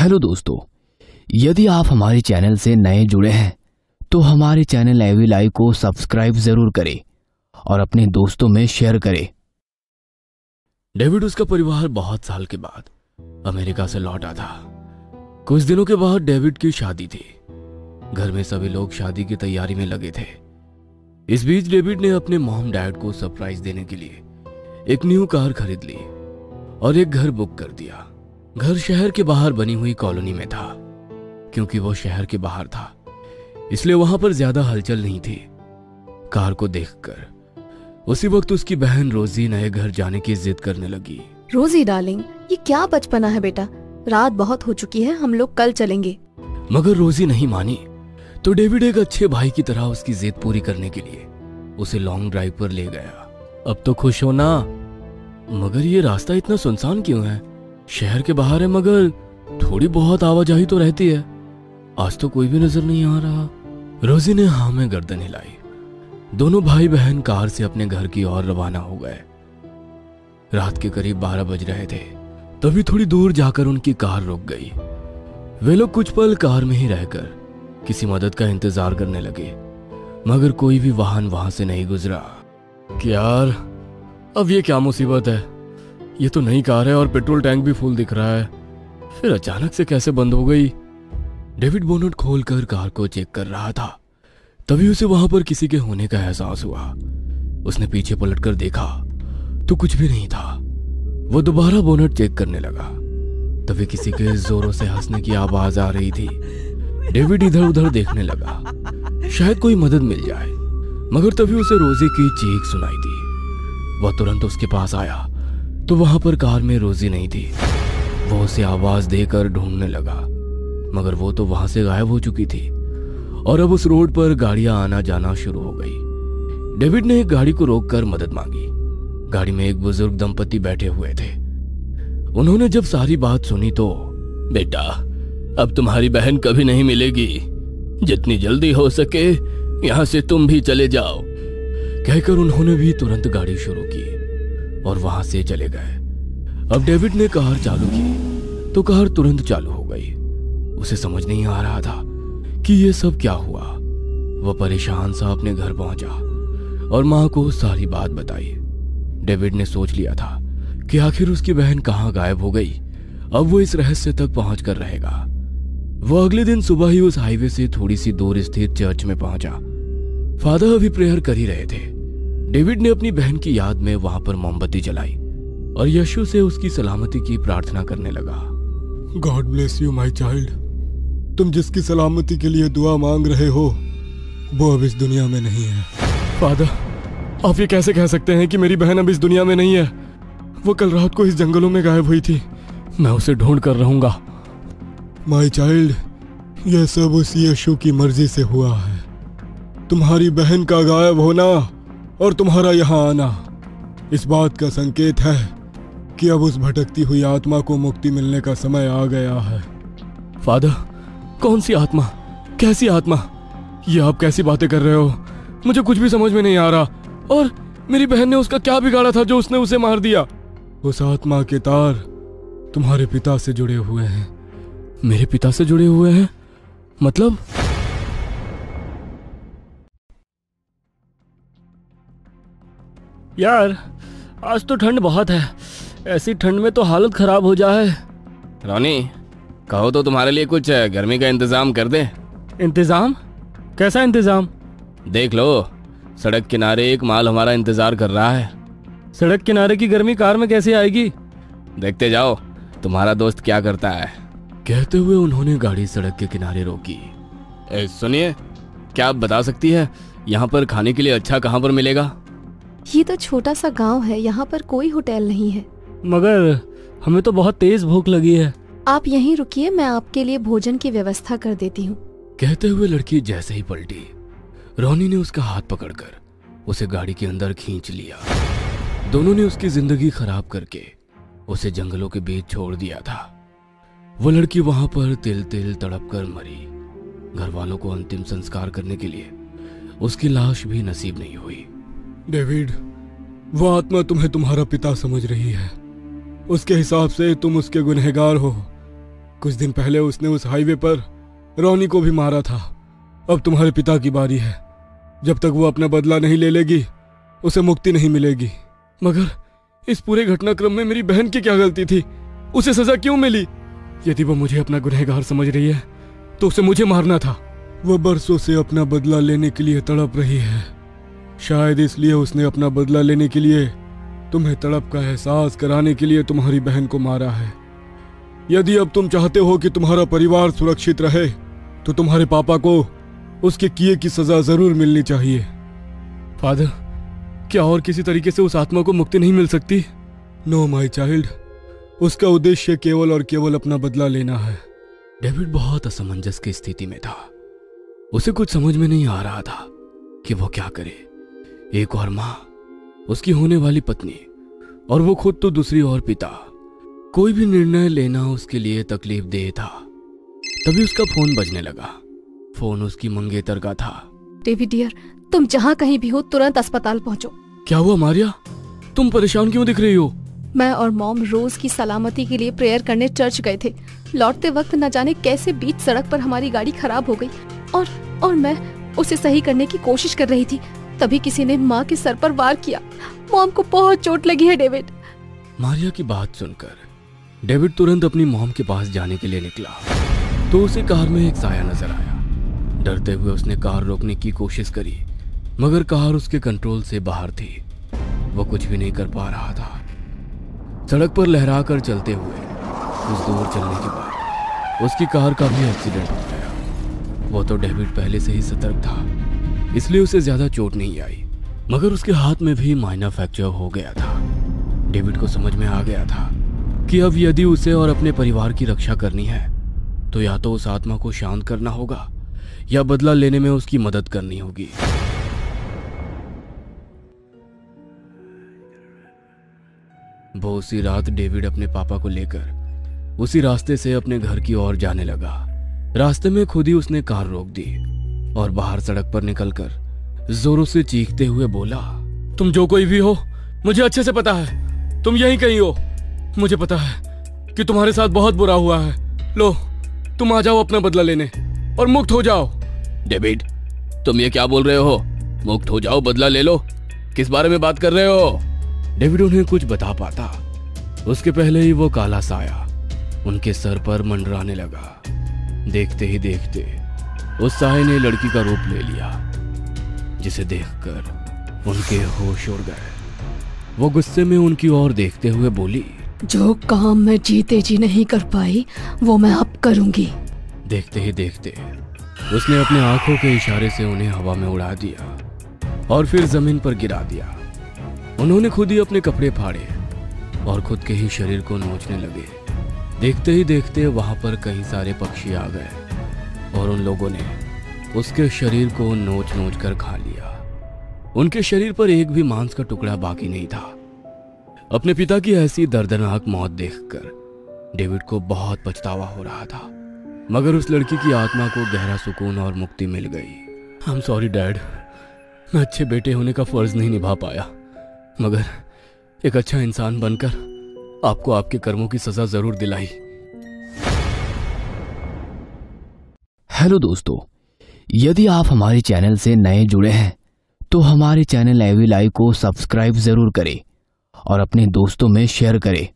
Hello दोस्तों, यदि आप हमारे चैनल से नए जुड़े हैं तो हमारे चैनल एवी लाइव को सब्सक्राइब जरूर करें और अपने दोस्तों में शेयर करें। डेविड उसका परिवार बहुत साल के बाद अमेरिका से लौटा था। कुछ दिनों के बाद डेविड की शादी थी। घर में सभी लोग शादी की तैयारी में लगे थे। इस बीच डेविड ने अपने मॉम डैड को सरप्राइज देने के लिए एक न्यू कार खरीद ली और एक घर बुक कर दिया। घर शहर के बाहर बनी हुई कॉलोनी में था। क्योंकि वो शहर के बाहर था इसलिए वहां पर ज्यादा हलचल नहीं थी। कार को देखकर उसी वक्त उसकी बहन रोजी नए घर जाने की जिद करने लगी। रोजी डार्लिंग, ये क्या बचपना है बेटा, रात बहुत हो चुकी है, हम लोग कल चलेंगे। मगर रोजी नहीं मानी तो डेविड एक अच्छे भाई की तरह उसकी जिद पूरी करने के लिए उसे लॉन्ग ड्राइव पर ले गया। अब तो खुश हो ना? मगर ये रास्ता इतना सुनसान क्यों है? शहर के बाहर है मगर थोड़ी बहुत आवाजाही तो रहती है। आज तो कोई भी नजर नहीं आ रहा। रोजी ने हाँ में गर्दन हिलाई। दोनों भाई बहन कार से अपने घर की ओर रवाना हो गए। रात के करीब 12 बज रहे थे। तभी थोड़ी दूर जाकर उनकी कार रुक गई। वे लोग कुछ पल कार में ही रहकर किसी मदद का इंतजार करने लगे मगर कोई भी वाहन वहां से नहीं गुजरा। यार, अब ये क्या मुसीबत है? ये तो नई कार है और पेट्रोल टैंक भी फुल दिख रहा है, फिर अचानक से कैसे बंद हो गई? डेविड बोनट खोलकर कार को चेक कर रहा था। तभी उसे वहां पर किसी के होने का एहसास हुआ। उसने पीछे पलटकर देखा तो कुछ भी नहीं था। वो दोबारा बोनट चेक करने लगा। तभी किसी के जोरों से हंसने की आवाज आ रही थी। डेविड इधर उधर देखने लगा, शायद कोई मदद मिल जाए। मगर तभी उसे रोजी की चीख सुनाई दी। वह तुरंत उसके पास आया तो वहां पर कार में रोजी नहीं थी। वो उसे आवाज देकर ढूंढने लगा मगर वो तो वहां से गायब हो चुकी थी और अब उस रोड पर गाड़ियां आना जाना शुरू हो गई। डेविड ने एक गाड़ी को रोककर मदद मांगी। गाड़ी में एक बुजुर्ग दंपति बैठे हुए थे। उन्होंने जब सारी बात सुनी तो, बेटा, अब तुम्हारी बहन कभी नहीं मिलेगी। जितनी जल्दी हो सके यहां से तुम भी चले जाओ, कहकर उन्होंने भी तुरंत गाड़ी शुरू की और वहां से चले गए। अब डेविड ने कार चालू की तो कार तुरंत चालू हो गई। उसे समझ नहीं आ रहा था कि ये सब क्या हुआ। वह परेशान सा अपने घर पहुंचा और मां को सारी बात बताई। डेविड ने सोच लिया था कि आखिर उसकी बहन कहां गायब हो गई। अब वो इस रहस्य तक पहुंचकर रहेगा। वो अगले दिन सुबह ही उस हाईवे से थोड़ी सी दूर स्थित चर्च में पहुंचा। फादर अभी प्रेयर कर ही रहे थे। डेविड ने अपनी बहन की याद में वहां पर मोमबत्ती जलाई और यीशु से उसकी सलामती की प्रार्थना करने लगा। God bless you my child. तुम जिसकी सलामती के लिए दुआ मांग रहे हो वो अब इस दुनिया में नहीं है। फादर, आप ये कैसे कह सकते हैं कि मेरी बहन अब इस दुनिया में नहीं है? वो कल रात को इस जंगलों में गायब हुई थी। मैं उसे ढूंढ कर रहूंगा। माई चाइल्ड, यह सब उस यीशु की मर्जी से हुआ है। तुम्हारी बहन का गायब होना और तुम्हारा यहाँ आना इस बात का संकेत है कि अब उस भटकती हुई आत्मा को मुक्ति मिलने का समय आ गया है। फादर, कौन सी आत्मा? कैसी आत्मा? ये आप कैसी बातें कर रहे हो? मुझे कुछ भी समझ में नहीं आ रहा। और मेरी बहन ने उसका क्या बिगाड़ा था जो उसने उसे मार दिया? उस आत्मा के तार तुम्हारे पिता से जुड़े हुए हैं। मेरे पिता से जुड़े हुए हैं? मतलब? यार, आज तो ठंड बहुत है। ऐसी ठंड में तो हालत खराब हो जाए। रोनी, कहो तो तुम्हारे लिए कुछ गर्मी का इंतजाम कर दे। इंतजाम? कैसा इंतजाम? देख लो, सड़क किनारे एक माल हमारा इंतजार कर रहा है। सड़क किनारे की गर्मी कार में कैसे आएगी? देखते जाओ तुम्हारा दोस्त क्या करता है। कहते हुए उन्होंने गाड़ी सड़क के किनारे रोकी। सुनिए, क्या आप बता सकती है यहाँ पर खाने के लिए अच्छा कहाँ पर मिलेगा? ये तो छोटा सा गांव है, यहाँ पर कोई होटल नहीं है। मगर हमें तो बहुत तेज भूख लगी है। आप यहीं रुकिए, मैं आपके लिए भोजन की व्यवस्था कर देती हूँ। कहते हुए लड़की जैसे ही पलटी, रोनी ने उसका हाथ पकड़कर उसे गाड़ी के अंदर खींच लिया। दोनों ने उसकी जिंदगी खराब करके उसे जंगलों के बीच छोड़ दिया था। वो लड़की वहां पर तिल तिल तड़प कर मरी। घर वालों को अंतिम संस्कार करने के लिए उसकी लाश भी नसीब नहीं हुई। डेविड, वो आत्मा तुम्हें तुम्हारा पिता समझ रही है। उसके हिसाब से तुम उसके गुनहगार हो। कुछ दिन पहले उसने उस हाईवे पर रोनी को भी मारा था। अब तुम्हारे पिता की बारी है। जब तक वो अपना बदला नहीं ले लेगी उसे मुक्ति नहीं मिलेगी। मगर इस पूरे घटनाक्रम में मेरी बहन की क्या गलती थी? उसे सजा क्यों मिली? यदि वो मुझे अपना गुनहगार समझ रही है तो उसे मुझे मारना था। वो बरसों से अपना बदला लेने के लिए तड़प रही है। शायद इसलिए उसने अपना बदला लेने के लिए तुम्हें तड़प का एहसास कराने के लिए तुम्हारी बहन को मारा है। यदि अब तुम चाहते हो कि तुम्हारा परिवार सुरक्षित रहे तो तुम्हारे पापा को उसके किए की सजा जरूर मिलनी चाहिए। फादर, क्या और किसी तरीके से उस आत्मा को मुक्ति नहीं मिल सकती? नो माय चाइल्ड, उसका उद्देश्य केवल और केवल अपना बदला लेना है। डेविड बहुत असमंजस की स्थिति में था। उसे कुछ समझ में नहीं आ रहा था कि वो क्या करे। एक और माँ, उसकी होने वाली पत्नी, और वो खुद तो दूसरी ओर पिता। कोई भी निर्णय लेना उसके लिए तकलीफ देह था। तभी उसका फोन बजने लगा। फोन उसकी मंगेतर का था। डेविड डियर, तुम जहाँ कहीं भी हो तुरंत अस्पताल पहुँचो। क्या हुआ मारिया? तुम परेशान क्यों दिख रही हो? मैं और मॉम रोज की सलामती के लिए प्रेयर करने चर्च गए थे। लौटते वक्त न जाने कैसे बीच सड़क पर हमारी गाड़ी खराब हो गई और मैं उसे सही करने की कोशिश कर रही थी। तभी किसी ने माँ के सर पर वार किया। मॉम को बहुत चोट लगी है डेविड। मारिया की बात सुनकर डेविड तुरंत अपनी मॉम के पास जाने के लिए निकला तो उसे कार में एक साया नजर आया। डरते हुए उसने कार रोकने की कोशिश करी मगर कार उसके कंट्रोल से बाहर थी। वो कुछ भी नहीं कर पा रहा था। सड़क पर लहरा कर चलते हुए कुछ दूर चलने के बाद उसकी कार का भी एक्सीडेंट हो गया। वो तो डेविड पहले से ही सतर्क था, इसलिए उसे ज्यादा चोट नहीं आई, मगर उसके हाथ में भी माइनर फ्रैक्चर हो गया था। डेविड को समझ में आ गया था कि अब यदि उसे और अपने परिवार की रक्षा करनी है तो या तो उस आत्मा को शांत करना होगा या बदला लेने में उसकी मदद करनी होगी। वो उसी रात डेविड अपने पापा को लेकर उसी रास्ते से अपने घर की ओर जाने लगा। रास्ते में खुद ही उसने कार रोक दी और बाहर सड़क पर निकलकर जोरों से चीखते हुए बोला, तुम जो कोई भी हो, मुझे अच्छे से पता है तुम यहीं कहीं हो। मुझे पता है कि तुम्हारे साथ बहुत बुरा हुआ है। लो, तुम आ जाओ अपना बदला लेने और मुक्त हो जाओ। डेविड, तुम ये क्या बोल रहे हो? मुक्त हो जाओ, बदला ले लो? किस बारे में बात कर रहे हो? डेविड उन्हें कुछ बता पाता उसके पहले ही वो काला साया उनके सर पर मंडराने लगा। देखते ही देखते उस साये ने लड़की का रूप ले लिया, जिसे देखकर उनके होश उड़ गए। वो गुस्से में उनकी ओर देखते हुए बोली, जो काम मैं जीते जी नहीं कर पाई वो मैं अब करूंगी। देखते ही देखते उसने अपने आंखों के इशारे से उन्हें हवा में उड़ा दिया और फिर जमीन पर गिरा दिया। उन्होंने खुद ही अपने कपड़े फाड़े और खुद के ही शरीर को नोचने लगे। देखते ही देखते वहां पर कई सारे पक्षी आ गए और उन लोगों ने उसके शरीर को नोच नोच कर खा लिया। उनके शरीर पर एक भी मांस का टुकड़ा बाकी नहीं था। अपने पिता की ऐसी दर्दनाक मौत देखकर डेविड को बहुत पछतावा हो रहा था, मगर उस लड़की की आत्मा को गहरा सुकून और मुक्ति मिल गई। आई एम सॉरी डैड, मैं अच्छे बेटे होने का फर्ज नहीं निभा पाया, मगर एक अच्छा इंसान बनकर आपको आपके कर्मों की सजा जरूर दिलाई। हेलो दोस्तों, यदि आप हमारे चैनल से नए जुड़े हैं तो हमारे चैनल एवी लाइव को सब्सक्राइब जरूर करें और अपने दोस्तों में शेयर करें।